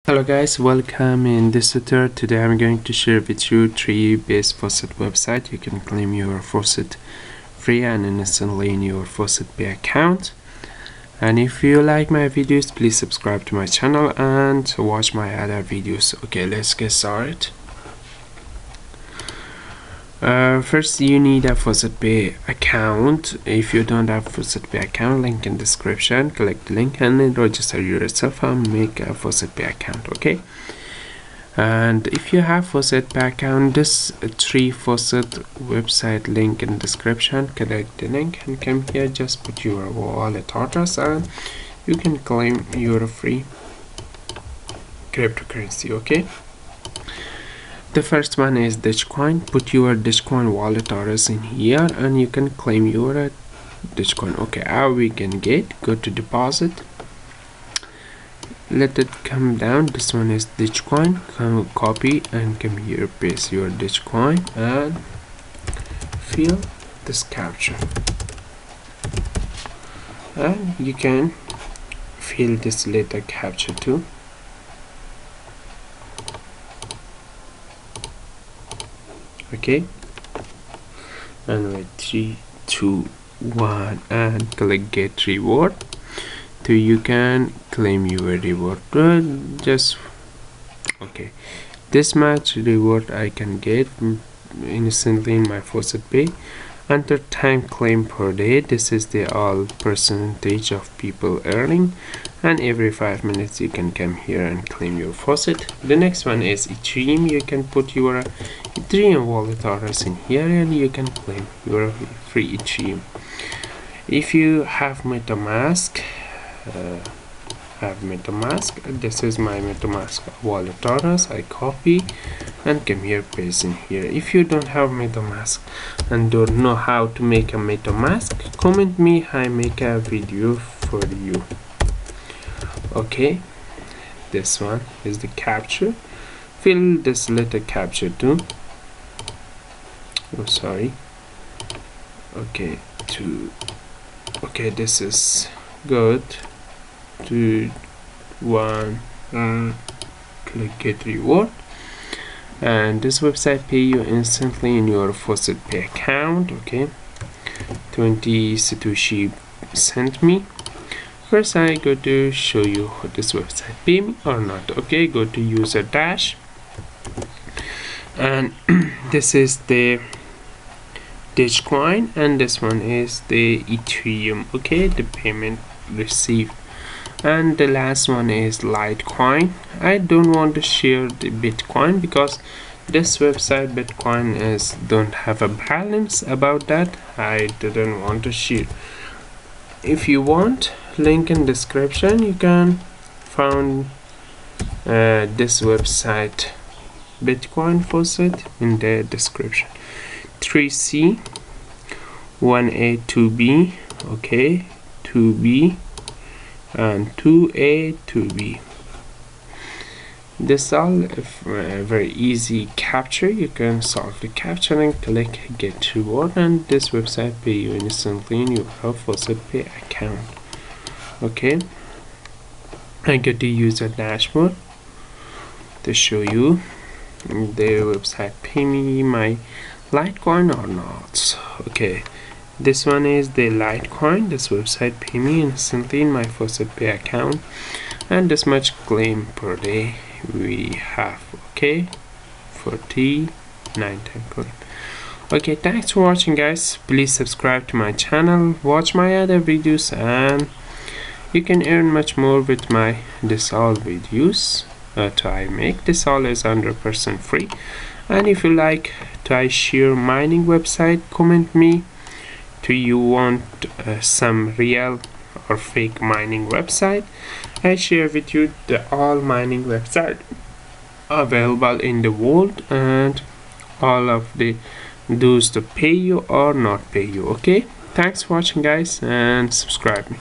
Hello guys, welcome. In this tutorial today I'm going to share with you 3 best faucet website. You can claim your faucet free and instantly in your Faucet Pay account. And if you like my videos, please subscribe to my channel and watch my other videos. Okay, let's get started. First you need a Faucet Pay account. If you don't have Faucet Pay account, link in description. Click the link and then register yourself and make a Faucet Pay account. Okay, and if you have Faucet Pay account, this 3 faucet website link in description. Click the link and come here, just put your wallet address and you can claim your free cryptocurrency. Okay, the first one is Dogecoin. Put your Dogecoin wallet address in here and you can claim your Dogecoin. Okay, how we can get? Go to deposit, let it come down. This one is Dogecoin. Come copy and come here, paste your Dogecoin and fill this captcha. And you can fill this later captcha too. Okay, and wait 3 2 1 and click get reward. So you can claim your reward. Just okay, this much reward I can get instantly in my Faucet Pay. Under time claim per day, this is the all percentage of people earning, and every 5 minutes you can come here and claim your faucet. The next one is Ethereum. You can put your Ethereum wallet address in here and you can claim your free Ethereum. If you have MetaMask, this is my MetaMask wallet address. I copy and come here, paste in here. If you don't have MetaMask and don't know how to make a MetaMask, comment me, I make a video for you. Okay, this one is the captcha. Fill this letter captcha too. Oh, sorry. Okay, this is good. 2 1 click get reward, and this website pay you instantly in your Faucet Pay account. Okay, 20 Satoshi sent me. First I go to show you what this website pay me or not. Okay, go to user dash, and this is the Dogecoin and this one is the Ethereum. Okay, the payment received, and the last one is Litecoin. I don't want to share the Bitcoin because this website Bitcoin don't have a balance. About that I didn't want to share. If you want, link in description, you can find this website Bitcoin faucet in the description. 3C 1A 2B, okay, 2B and 2A 2B. This all very easy capture. You can solve the capture and click get reward, and this website pay you instantly in your Faucet Pay account. Okay, I go to user dashboard to show you the website pay me my Litecoin or not. Okay, this one is the Litecoin. This website pay me instantly in my Faucet Pay account, and this much claim per day we have. Okay, 49 time claim. Okay, thanks for watching guys. Please subscribe to my channel, watch my other videos, and you can earn much more with my this all videos that I make. This all is 100% free, and if you like to I share mining website, comment me. Do you want some real or fake mining website? I share with you the all mining website available in the world and all of the those to pay you or not pay you. Okay, thanks for watching guys, and subscribe me.